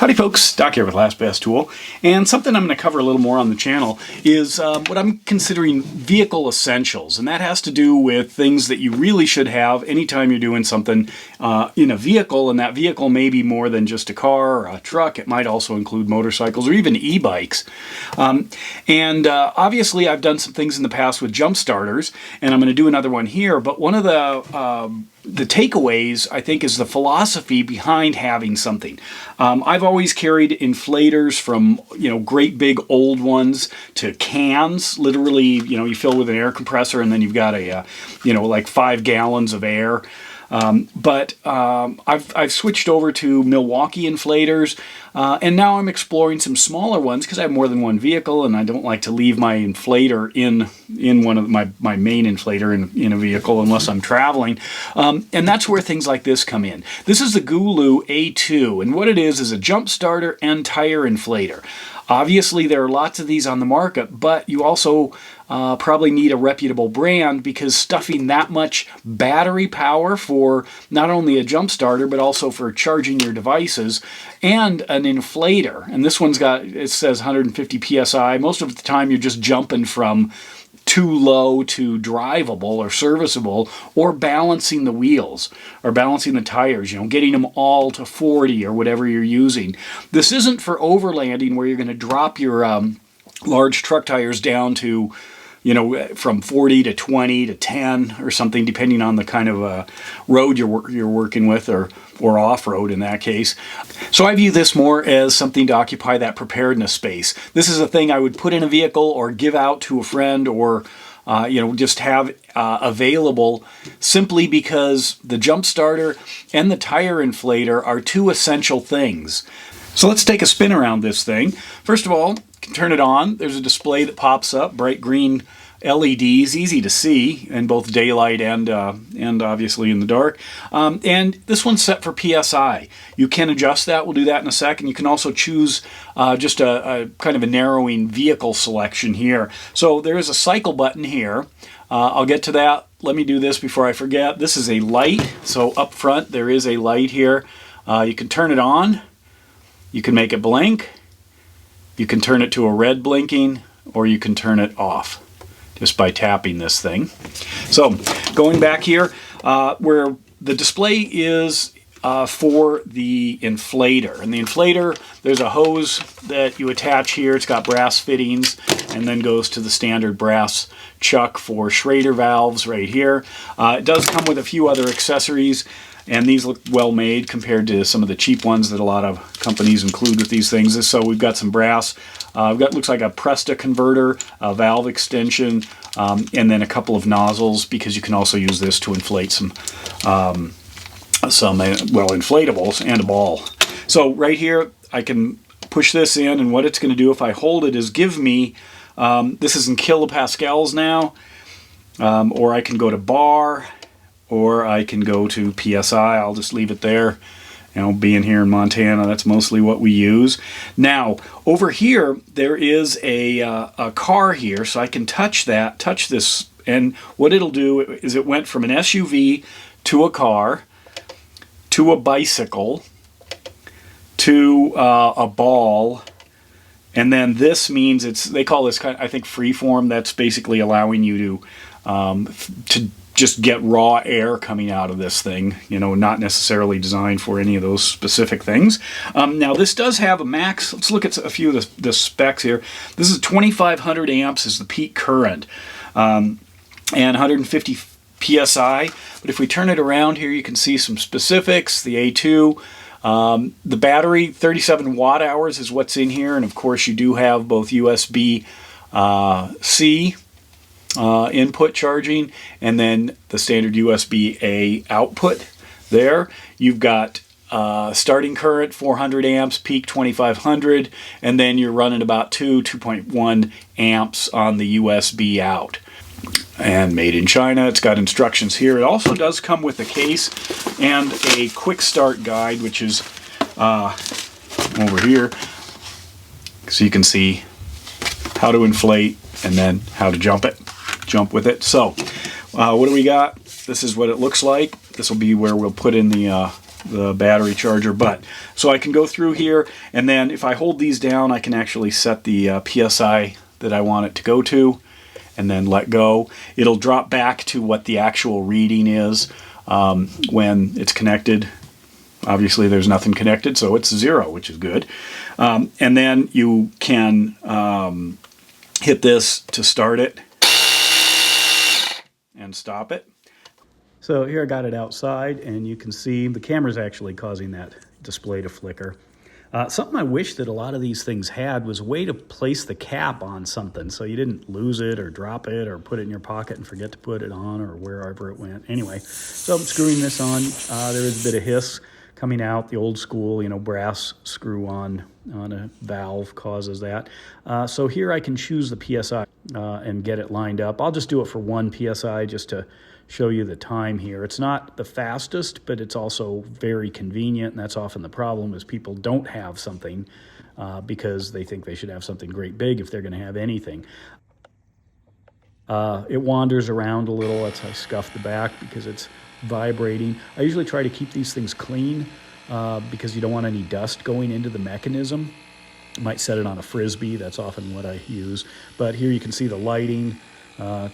Howdy folks, Doc here with Last Best Tool, and something I'm going to cover a little more on the channel is what I'm considering vehicle essentials, and that has to do with things that you really should have anytime you're doing something in a vehicle, and that vehicle may be more than just a car or a truck. It might also include motorcycles or even e-bikes. Obviously I've done some things in the past with jump starters, and I'm going to do another one here, but one of the takeaways, I think, is the philosophy behind having something. I've always carried inflators from, great big old ones to cans. Literally, you fill with an air compressor and then you've got a, like 5 gallons of air. I've switched over to Milwaukee inflators, and now I'm exploring some smaller ones because I have more than one vehicle, and I don't like to leave my inflator in one of my main inflator in a vehicle unless I'm traveling. And that's where things like this come in. This is the Gooloo A2, and what it is a jump starter and tire inflator. Obviously, there are lots of these on the market, but you also probably need a reputable brand because stuffing that much battery power for not only a jump starter, but also for charging your devices and an inflator. And this one's it says 150 PSI. Most of the time, you're just jumping from too low to drivable or serviceable, or balancing the wheels or balancing the tires, getting them all to 40 or whatever you're using. This isn't for overlanding where you're going to drop your large truck tires down to from 40 to 20 to 10 or something, depending on the kind of road you're working with, or off-road in that case. So I view this more as something to occupy that preparedness space. This is a thing I would put in a vehicle or give out to a friend, or just have available, simply because the jump starter and the tire inflator are two essential things. So let's take a spin around this thing. First of all, you can turn it on. There's a display that pops up, bright green LEDs, easy to see in both daylight and obviously in the dark. And this one's set for PSI. You can adjust that. We'll do that in a second. You can also choose just a kind of a narrowing vehicle selection here. So there is a cycle button here. I'll get to that. Let me do this before I forget. This is a light. So up front there is a light here. You can turn it on. You can make it blink. You can turn it to a red blinking, or you can turn it off just by tapping this thing. So going back here, where the display is for the inflator. And the inflator, there's a hose that you attach here. It's got brass fittings and then goes to the standard brass chuck for Schrader valves right here. It does come with a few other accessories, and these look well made compared to some of the cheap ones that a lot of companies include with these things. So we've got some brass. We've got, looks like a Presta converter, a valve extension, and then a couple of nozzles, because you can also use this to inflate some inflatables and a ball. So right here, I can push this in, and what it's going to do if I hold it is give me, this is in kilopascals now, or I can go to bar, or I can go to PSI. I'll just leave it there. Being here in Montana, that's mostly what we use. Now, over here, there is a car here, so I can touch this, and what it'll do is it went from an SUV to a car, to a bicycle, to a ball, and then this means they call this kind of, I think, freeform. That's basically allowing you to just get raw air coming out of this thing, not necessarily designed for any of those specific things. Now this does have a max. Let's look at a few of the specs here. This is 2,500 amps is the peak current, and 150 PSI. But if we turn it around here, you can see some specifics. The A2, the battery, 37 watt hours is what's in here, and of course you do have both USB-C input charging, and then the standard USB-A output there. You've got starting current 400 amps, peak 2500, and then you're running about 2.1 amps on the USB out. And made in China. It's got instructions here. It also does come with a case and a quick start guide, which is over here, so you can see how to inflate and then how to jump with it. So what do we got? This is what it looks like. This will be where we'll put in the the battery charger. But so I can go through here, and then if I hold these down, I can actually set the PSI that I want it to go to, and then let go. It'll drop back to what the actual reading is when it's connected. Obviously there's nothing connected, so it's 0, which is good. And then you can hit this to start it and stop it. So here I got it outside, and you can see the camera's actually causing that display to flicker. Something I wish that a lot of these things had was a way to place the cap on something so you didn't lose it or drop it or put it in your pocket and forget to put it on or wherever it went. Anyway, so I'm screwing this on. There is a bit of hiss coming out. The old school, brass screw on a valve causes that. So here I can choose the PSI and get it lined up. I'll just do it for 1 PSI just to show you the time here. It's not the fastest, but it's also very convenient, and that's often the problem, is people don't have something because they think they should have something great big if they're going to have anything. It wanders around a little. That's how I scuff the back because it's vibrating. I usually try to keep these things clean because you don't want any dust going into the mechanism. I might set it on a Frisbee. That's often what I use. But here you can see the lighting.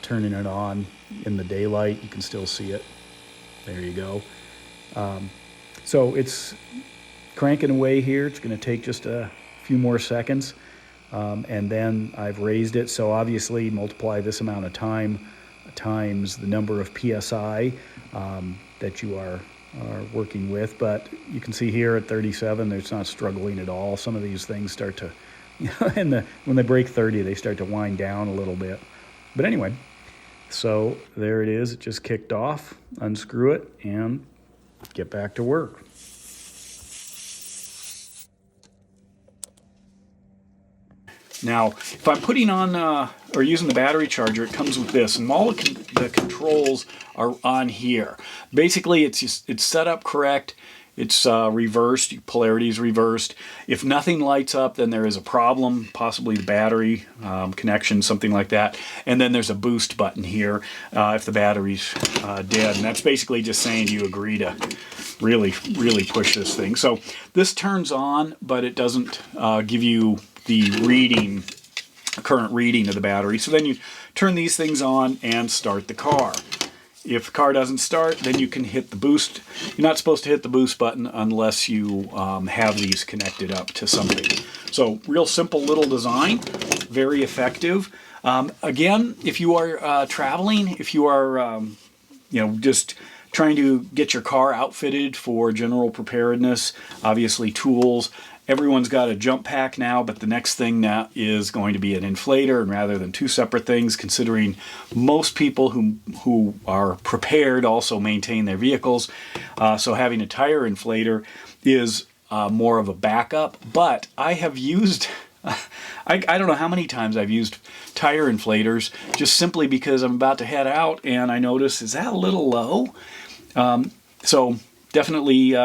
Turning it on in the daylight, you can still see it. There you go. So it's cranking away here. It's going to take just a few more seconds, and then I've raised it. So obviously multiply this amount of time times the number of PSI that you are working with. But you can see here at 37, it's not struggling at all. Some of these things start to, when they break 30, they start to wind down a little bit. But anyway, so there it is. It just kicked off. Unscrew it and get back to work. Now, if I'm putting on or using the battery charger, it comes with this, and all the controls are on here. Basically, it's set up correct. It's reversed, polarity is reversed. If nothing lights up, then there is a problem, possibly the battery connection, something like that. And then there's a boost button here if the battery's dead. And that's basically just saying you agree to really, really push this thing. So this turns on, but it doesn't give you the reading, current reading of the battery. So then you turn these things on and start the car. If the car doesn't start, then you can hit the boost. You're not supposed to hit the boost button unless you have these connected up to something. So real simple little design, very effective. Again, if you are traveling, if you are just trying to get your car outfitted for general preparedness, obviously tools. Everyone's got a jump pack now, but the next thing now is going to be an inflator, and rather than 2 separate things, considering most people who are prepared also maintain their vehicles. So having a tire inflator is more of a backup, but I have used, I don't know how many times I've used tire inflators just simply because I'm about to head out and I notice, is that a little low? So definitely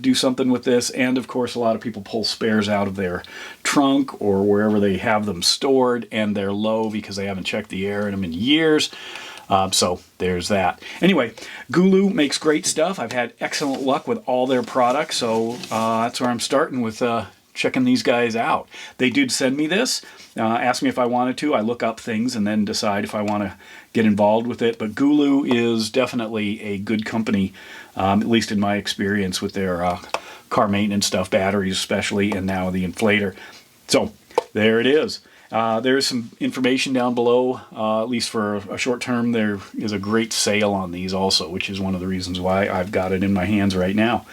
do something with this. And of course, a lot of people pull spares out of their trunk or wherever they have them stored, and they're low because they haven't checked the air in them in years. So there's that. Anyway, Gooloo makes great stuff. I've had excellent luck with all their products, so that's where I'm starting with checking these guys out. They did send me this, asked me if I wanted to. I look up things and then decide if I want to get involved with it. But Gooloo is definitely a good company, at least in my experience with their car maintenance stuff, batteries especially, and now the inflator. So there it is. There's some information down below, at least for a short term. There is a great sale on these also, which is one of the reasons why I've got it in my hands right now.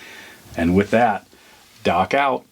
And with that, Doc out.